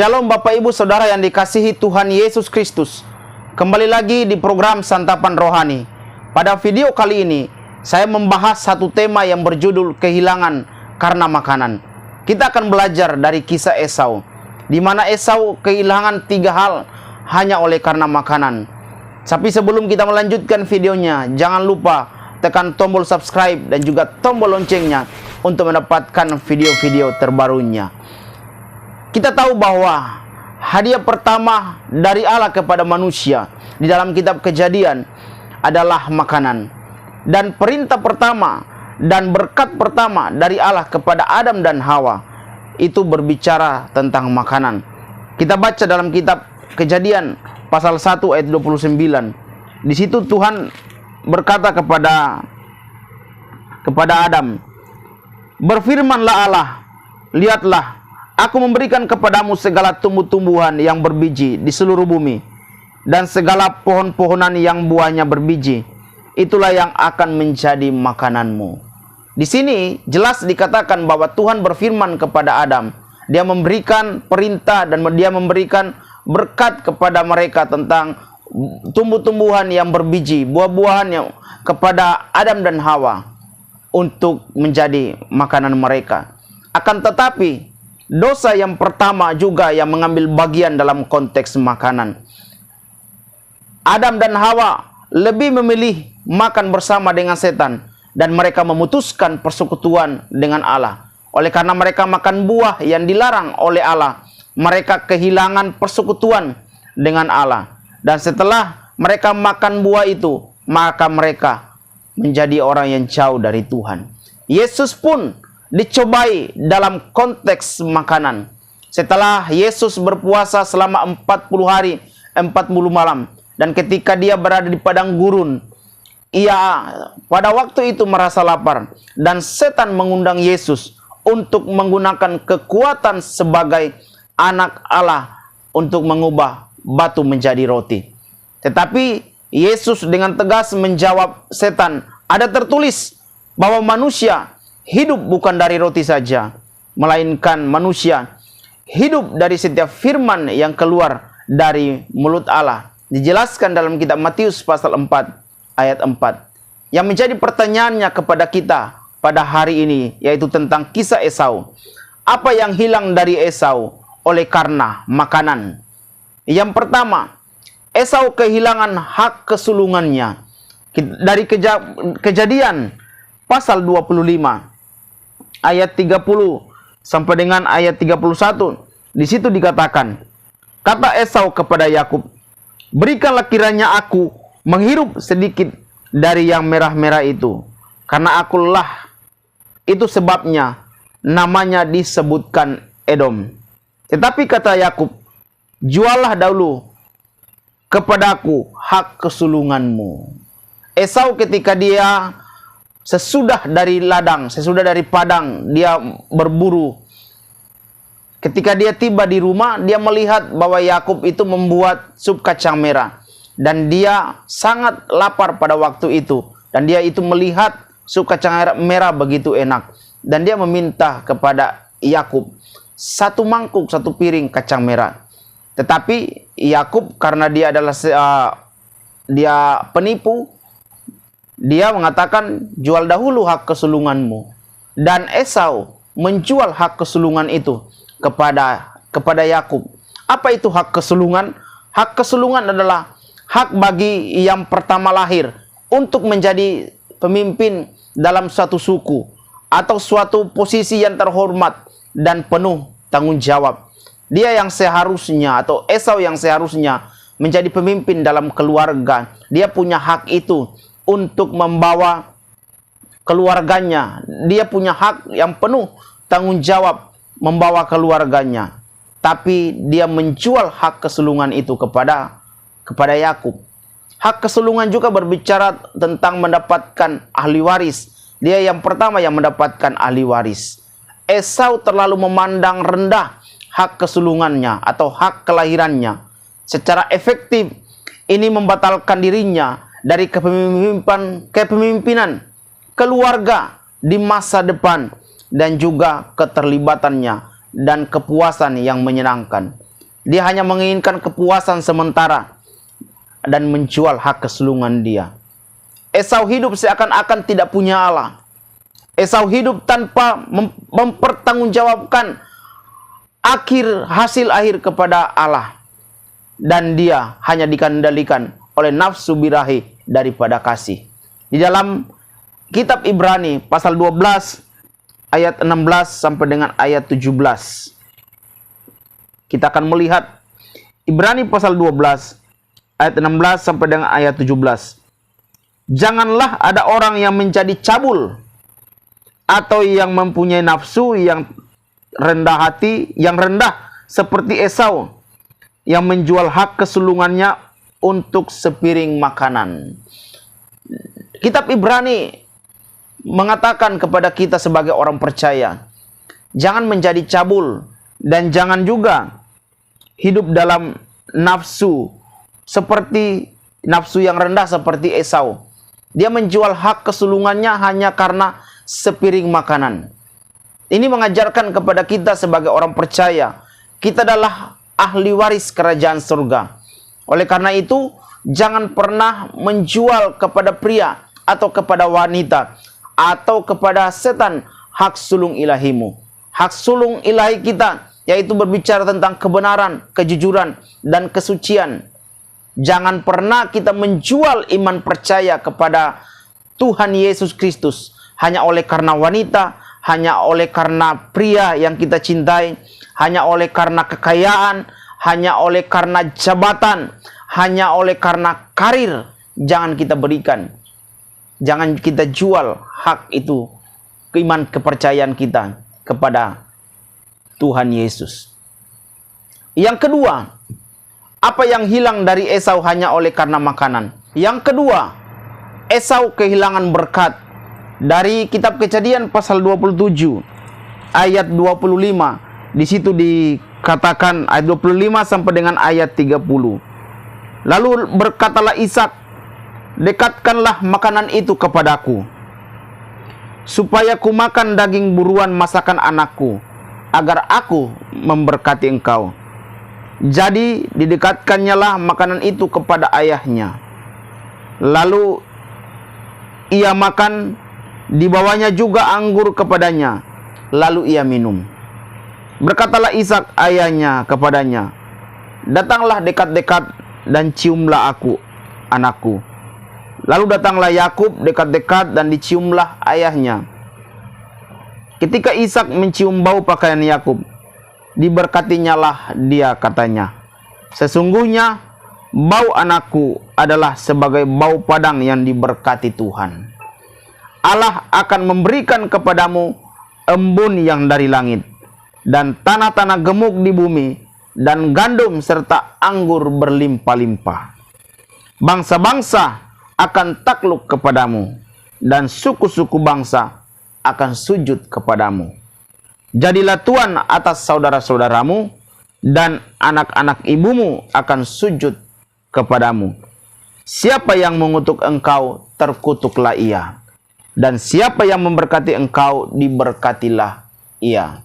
Shalom Bapak Ibu Saudara yang dikasihi Tuhan Yesus Kristus. Kembali lagi di program Santapan Rohani. Pada video kali ini, saya membahas satu tema yang berjudul kehilangan karena makanan. Kita akan belajar dari kisah Esau, di mana Esau kehilangan 3 hal hanya oleh karena makanan. Tapi sebelum kita melanjutkan videonya, jangan lupa tekan tombol subscribe dan juga tombol loncengnya untuk mendapatkan video-video terbarunya. Kita tahu bahwa hadiah pertama dari Allah kepada manusia di dalam kitab Kejadian adalah makanan. Dan perintah pertama dan berkat pertama dari Allah kepada Adam dan Hawa itu berbicara tentang makanan. Kita baca dalam kitab Kejadian pasal 1 ayat 29. Di situ Tuhan berkata kepada Adam, "Berfirmanlah Allah, lihatlah, Aku memberikan kepadamu segala tumbuh-tumbuhan yang berbiji di seluruh bumi, dan segala pohon-pohonan yang buahnya berbiji. Itulah yang akan menjadi makananmu." Di sini jelas dikatakan bahwa Tuhan berfirman kepada Adam. Dia memberikan perintah dan dia memberikan berkat kepada mereka tentang tumbuh-tumbuhan yang berbiji, buah-buahan yang kepada Adam dan Hawa untuk menjadi makanan mereka. Akan tetapi dosa yang pertama juga yang mengambil bagian dalam konteks makanan. Adam dan Hawa lebih memilih makan bersama dengan setan, dan mereka memutuskan persekutuan dengan Allah. Oleh karena mereka makan buah yang dilarang oleh Allah, mereka kehilangan persekutuan dengan Allah. Dan setelah mereka makan buah itu, maka mereka menjadi orang yang jauh dari Tuhan. Yesus pun dicobai dalam konteks makanan. Setelah Yesus berpuasa selama 40 hari 40 malam, dan ketika dia berada di padang gurun, ia pada waktu itu merasa lapar, dan setan mengundang Yesus untuk menggunakan kekuatan sebagai anak Allah untuk mengubah batu menjadi roti. Tetapi Yesus dengan tegas menjawab setan, "Ada tertulis bahwa manusia hidup bukan dari roti saja, melainkan manusia hidup dari setiap firman yang keluar dari mulut Allah." Dijelaskan dalam kitab Matius pasal 4 ayat 4. Yang menjadi pertanyaannya kepada kita pada hari ini yaitu tentang kisah Esau. Apa yang hilang dari Esau oleh karena makanan? Yang pertama, Esau kehilangan hak kesulungannya. Dari Kejadian pasal 25 ayat 30 sampai dengan ayat 31. Di situ dikatakan, kata Esau kepada Yakub, "Berikanlah kiranya aku menghirup sedikit dari yang merah-merah itu, karena akulah itu sebabnya namanya disebutkan Edom." Tetapi kata Yakub, "Juallah dahulu kepadaku hak kesulunganmu." Esau ketika dia sesudah dari ladang, sesudah dari padang, dia berburu. Ketika dia tiba di rumah, dia melihat bahwa Yakub itu membuat sup kacang merah. Dan dia sangat lapar pada waktu itu. Dan dia itu melihat sup kacang merah begitu enak. Dan dia meminta kepada Yakub 1 mangkuk, 1 piring kacang merah. Tetapi Yakub karena dia adalah dia penipu, dia mengatakan, "Jual dahulu hak kesulunganmu." Dan Esau menjual hak kesulungan itu kepada Yakub. Apa itu hak kesulungan? Hak kesulungan adalah hak bagi yang pertama lahir untuk menjadi pemimpin dalam suatu suku atau suatu posisi yang terhormat dan penuh tanggung jawab. Dia yang seharusnya, atau Esau yang seharusnya menjadi pemimpin dalam keluarga, dia punya hak itu untuk membawa keluarganya. Dia punya hak yang penuh tanggung jawab membawa keluarganya. Tapi dia menjual hak kesulungan itu kepada Yakub. Hak kesulungan juga berbicara tentang mendapatkan ahli waris. Dia yang pertama yang mendapatkan ahli waris. Esau terlalu memandang rendah hak kesulungannya atau hak kelahirannya. Secara efektif ini membatalkan dirinya dari kepemimpinan keluarga di masa depan, dan juga keterlibatannya dan kepuasan yang menyenangkan. Dia hanya menginginkan kepuasan sementara dan menjual hak kesulungan dia. Esau hidup seakan-akan tidak punya Allah. Esau hidup tanpa mempertanggungjawabkan hasil akhir kepada Allah. Dan dia hanya dikendalikan oleh nafsu birahi daripada kasih. Di dalam kitab Ibrani pasal 12 ayat 16 sampai dengan ayat 17. Kita akan melihat Ibrani pasal 12 ayat 16 sampai dengan ayat 17. Janganlah ada orang yang menjadi cabul atau yang mempunyai nafsu yang rendah hati, yang rendah seperti Esau, yang menjual hak kesulungannya untuk sepiring makanan. Kitab Ibrani mengatakan kepada kita sebagai orang percaya, jangan menjadi cabul dan jangan juga hidup dalam nafsu seperti nafsu yang rendah seperti Esau. Dia menjual hak kesulungannya hanya karena sepiring makanan. Ini mengajarkan kepada kita sebagai orang percaya, kita adalah ahli waris kerajaan surga. Oleh karena itu, jangan pernah menjual kepada pria atau kepada wanita atau kepada setan hak sulung ilahimu. Hak sulung ilahi kita, yaitu berbicara tentang kebenaran, kejujuran, dan kesucian. Jangan pernah kita menjual iman percaya kepada Tuhan Yesus Kristus hanya oleh karena wanita, hanya oleh karena pria yang kita cintai, hanya oleh karena kekayaan, hanya oleh karena jabatan, hanya oleh karena karir. Jangan kita berikan. Jangan kita jual hak itu, iman kepercayaan kita kepada Tuhan Yesus. Yang kedua, apa yang hilang dari Esau hanya oleh karena makanan. Yang kedua, Esau kehilangan berkat. Dari kitab Kejadian pasal 27 ayat 25, di situ dikatakan ayat 25 sampai dengan ayat 30. Lalu berkatalah Ishak, dekatkanlah makanan itu kepadaku, supaya ku makan daging buruan masakan anakku, agar aku memberkati engkau. Jadi didekatkannya lah makanan itu kepada ayahnya. Lalu ia makan, dibawanya juga anggur kepadanya, lalu ia minum. Berkatalah Ishak ayahnya kepadanya, datanglah dekat-dekat dan ciumlah aku, anakku. Lalu datanglah Yakub dekat-dekat dan diciumlah ayahnya. Ketika Ishak mencium bau pakaian Yakub, diberkatinya lah dia, katanya, sesungguhnya bau anakku adalah sebagai bau padang yang diberkati Tuhan. Allah akan memberikan kepadamu embun yang dari langit, dan tanah-tanah gemuk di bumi, dan gandum serta anggur berlimpah-limpah. Bangsa-bangsa akan takluk kepadamu, dan suku-suku bangsa akan sujud kepadamu. Jadilah tuan atas saudara-saudaramu, dan anak-anak ibumu akan sujud kepadamu. Siapa yang mengutuk engkau, terkutuklah ia. Dan siapa yang memberkati engkau, diberkatilah ia.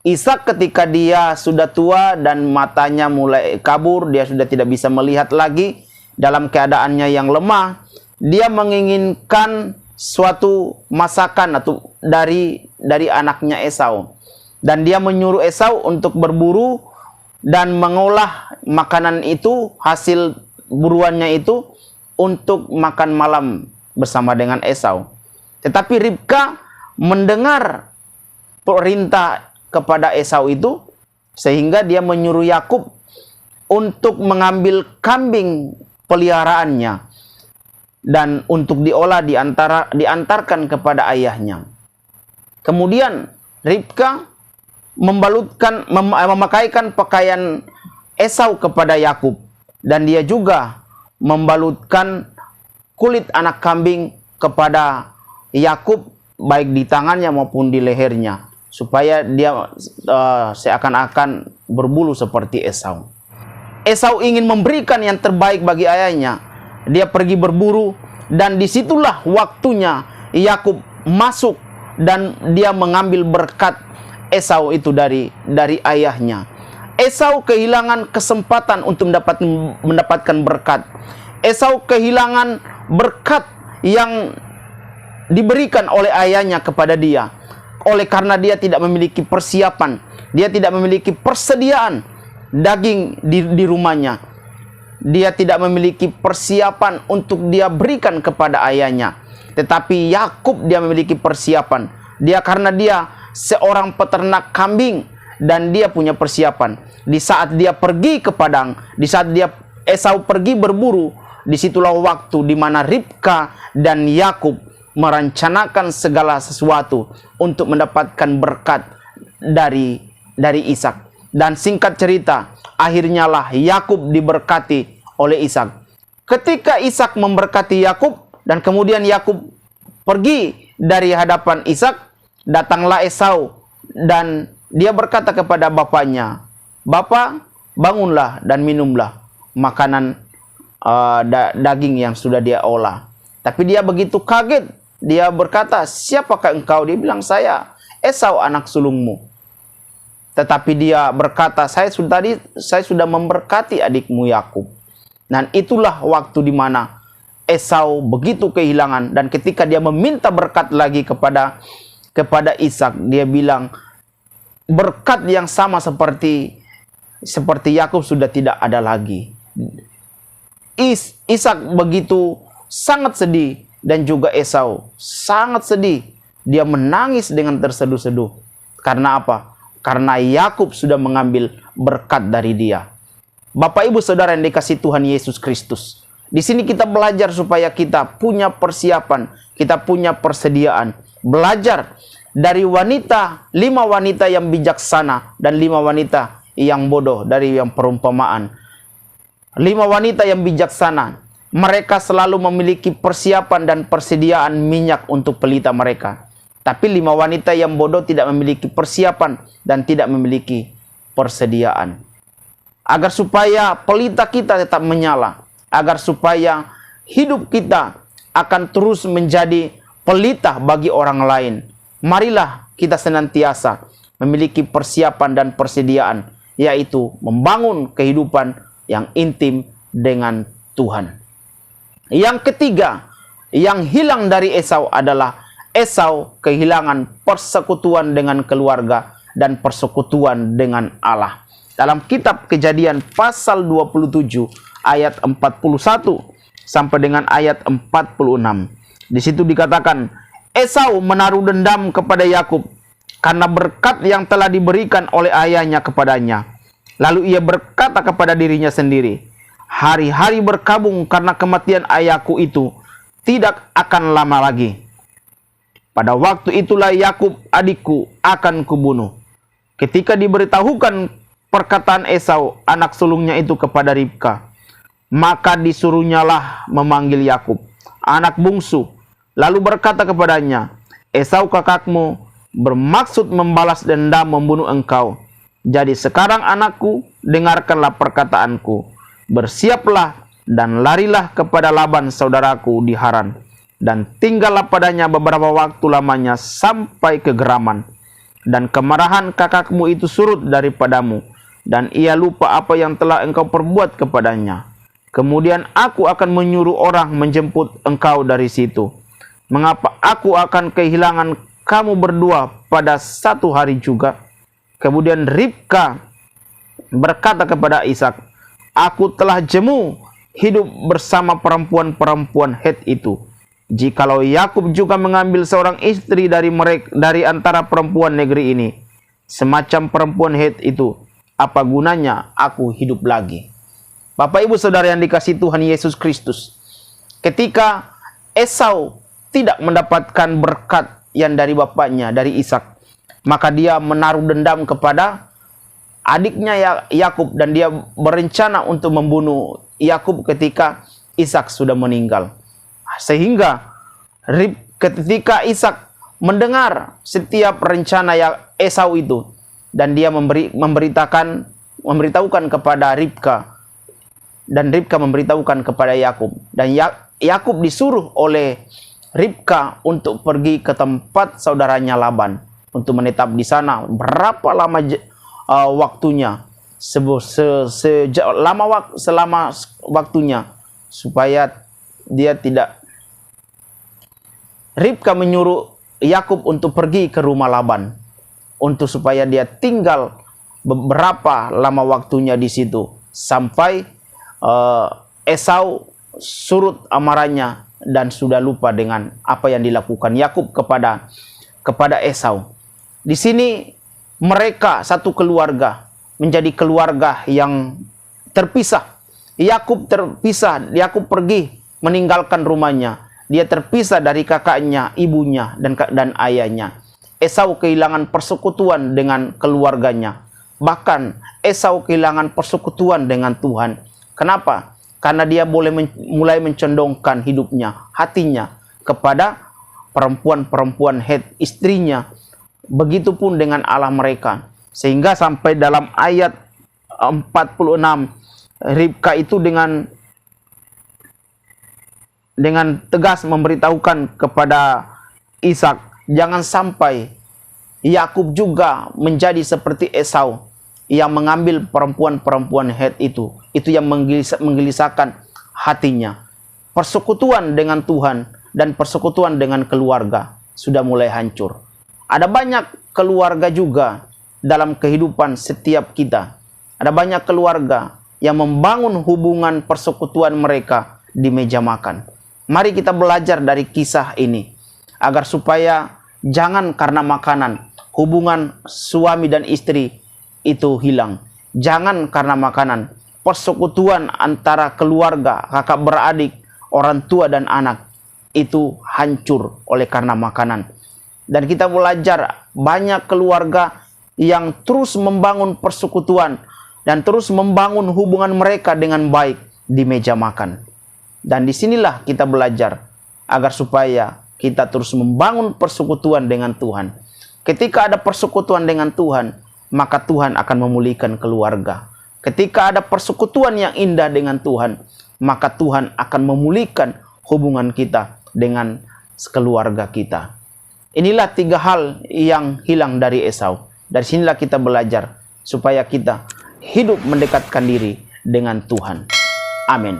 Ishak ketika dia sudah tua dan matanya mulai kabur, dia sudah tidak bisa melihat lagi, dalam keadaannya yang lemah, dia menginginkan suatu masakan atau dari anaknya Esau. Dan dia menyuruh Esau untuk berburu dan mengolah makanan itu, hasil buruannya itu, untuk makan malam bersama dengan Esau. Tetapi Ribka mendengar perintah kepada Esau itu, sehingga dia menyuruh Yakub untuk mengambil kambing peliharaannya dan untuk diolah diantarkan kepada ayahnya. Kemudian Ribka memakaikan pakaian Esau kepada Yakub, dan dia juga membalutkan kulit anak kambing kepada Yakub, baik di tangannya maupun di lehernya, supaya dia seakan-akan berbulu seperti Esau. Esau ingin memberikan yang terbaik bagi ayahnya. Dia pergi berburu, dan disitulah waktunya Yakub masuk dan dia mengambil berkat Esau itu dari ayahnya. Esau kehilangan kesempatan untuk mendapatkan berkat. Esau kehilangan berkat yang diberikan oleh ayahnya kepada dia. Oleh karena dia tidak memiliki persiapan, dia tidak memiliki persediaan daging di rumahnya. Dia tidak memiliki persiapan untuk dia berikan kepada ayahnya. Tetapi Yakub dia memiliki persiapan. Karena dia seorang peternak kambing dan dia punya persiapan. Di saat dia pergi ke padang, di saat Esau pergi berburu, disitulah waktu di mana Ribka dan Yakub merencanakan segala sesuatu untuk mendapatkan berkat dari Ishak. Dan singkat cerita, akhirnya lah Yakub diberkati oleh Ishak. Ketika Ishak memberkati Yakub dan kemudian Yakub pergi dari hadapan Ishak, datanglah Esau dan dia berkata kepada bapaknya, "Bapak, bangunlah dan minumlah makanan daging yang sudah dia olah." Tapi dia begitu kaget. Dia berkata, "Siapakah engkau?" Dia bilang, "Saya Esau, anak sulungmu." Tetapi dia berkata, saya sudah memberkati adikmu Yakub. Dan itulah waktu di mana Esau begitu kehilangan. Dan ketika dia meminta berkat lagi kepada Ishak, dia bilang, berkat yang sama seperti Yakub sudah tidak ada lagi. Ishak begitu sangat sedih dan juga Esau sangat sedih. Dia menangis dengan terseduh-seduh. Karena apa? Karena Yakub sudah mengambil berkat dari dia. Bapak Ibu Saudara yang dikasihi Tuhan Yesus Kristus, di sini kita belajar supaya kita punya persiapan, kita punya persediaan. Belajar dari 5 wanita yang bijaksana dan 5 wanita yang bodoh dari yang perumpamaan. 5 wanita yang bijaksana, mereka selalu memiliki persiapan dan persediaan minyak untuk pelita mereka. Tapi 5 wanita yang bodoh tidak memiliki persiapan dan tidak memiliki persediaan. Agar supaya pelita kita tetap menyala, agar supaya hidup kita akan terus menjadi pelita bagi orang lain, marilah kita senantiasa memiliki persiapan dan persediaan, yaitu membangun kehidupan yang intim dengan Tuhan. Yang ketiga, yang hilang dari Esau adalah Esau kehilangan persekutuan dengan keluarga dan persekutuan dengan Allah. Dalam kitab Kejadian pasal 27 ayat 41 sampai dengan ayat 46. Di situ dikatakan, Esau menaruh dendam kepada Yakub karena berkat yang telah diberikan oleh ayahnya kepadanya. Lalu ia berkata kepada dirinya sendiri, "Hari-hari berkabung karena kematian ayahku itu tidak akan lama lagi. Pada waktu itulah Yakub adikku akan kubunuh." Ketika diberitahukan perkataan Esau anak sulungnya itu kepada Ribka, maka disuruhnyalah memanggil Yakub anak bungsu, lalu berkata kepadanya, "Esau kakakmu bermaksud membalas dendam membunuh engkau. Jadi sekarang anakku, dengarkanlah perkataanku. Bersiaplah dan larilah kepada Laban saudaraku di Haran, dan tinggallah padanya beberapa waktu lamanya sampai ke Geraman. Dan kemarahan kakakmu itu surut daripadamu, dan ia lupa apa yang telah engkau perbuat kepadanya. Kemudian aku akan menyuruh orang menjemput engkau dari situ. Mengapa aku akan kehilangan kamu berdua pada satu hari juga?" Kemudian Ribka berkata kepada Ishak, "Aku telah jemu hidup bersama perempuan-perempuan Het itu. Jikalau Yakub juga mengambil seorang istri dari antara perempuan negeri ini, semacam perempuan Het itu, apa gunanya aku hidup lagi?" Bapak Ibu Saudara yang dikasihi Tuhan Yesus Kristus, ketika Esau tidak mendapatkan berkat yang dari bapaknya, dari Ishak, maka dia menaruh dendam kepada adiknya Yakub dan dia berencana untuk membunuh Yakub ketika Ishak sudah meninggal. Sehingga ketika Ishak mendengar setiap rencana Esau itu, dan dia memberitahukan kepada Ribka, dan Ribka memberitahukan kepada Yakub, dan Yakub disuruh oleh Ribka untuk pergi ke tempat saudaranya Laban untuk menetap di sana berapa lama waktunya. selama waktunya, supaya dia tidak. Ribka menyuruh Yakub untuk pergi ke rumah Laban, untuk supaya dia tinggal beberapa lama waktunya di situ, sampai Esau surut amarahnya dan sudah lupa dengan apa yang dilakukan Yakub kepada Esau. Di sini mereka satu keluarga menjadi keluarga yang terpisah. Yakub terpisah, Yakub pergi meninggalkan rumahnya. Dia terpisah dari kakaknya, ibunya, dan ayahnya. Esau kehilangan persekutuan dengan keluarganya. Bahkan Esau kehilangan persekutuan dengan Tuhan. Kenapa? Karena dia mulai mencondongkan hidupnya, hatinya kepada perempuan-perempuan istrinya. Begitupun dengan Allah mereka. Sehingga sampai dalam ayat 46, Ribka itu dengan tegas memberitahukan kepada Ishak, jangan sampai Yakub juga menjadi seperti Esau yang mengambil perempuan-perempuan Het itu yang menggelisahkan hatinya. Persekutuan dengan Tuhan dan persekutuan dengan keluarga sudah mulai hancur. Ada banyak keluarga juga dalam kehidupan setiap kita. Ada banyak keluarga yang membangun hubungan persekutuan mereka di meja makan. Mari kita belajar dari kisah ini, agar supaya jangan karena makanan hubungan suami dan istri itu hilang. Jangan karena makanan persekutuan antara keluarga, kakak beradik, orang tua dan anak itu hancur oleh karena makanan. Dan kita belajar banyak keluarga yang terus membangun persekutuan dan terus membangun hubungan mereka dengan baik di meja makan. Dan disinilah kita belajar agar supaya kita terus membangun persekutuan dengan Tuhan. Ketika ada persekutuan dengan Tuhan, maka Tuhan akan memulihkan keluarga. Ketika ada persekutuan yang indah dengan Tuhan, maka Tuhan akan memulihkan hubungan kita dengan keluarga kita. Inilah 3 hal yang hilang dari Esau. Dari sinilah kita belajar supaya kita hidup mendekatkan diri dengan Tuhan. Amin.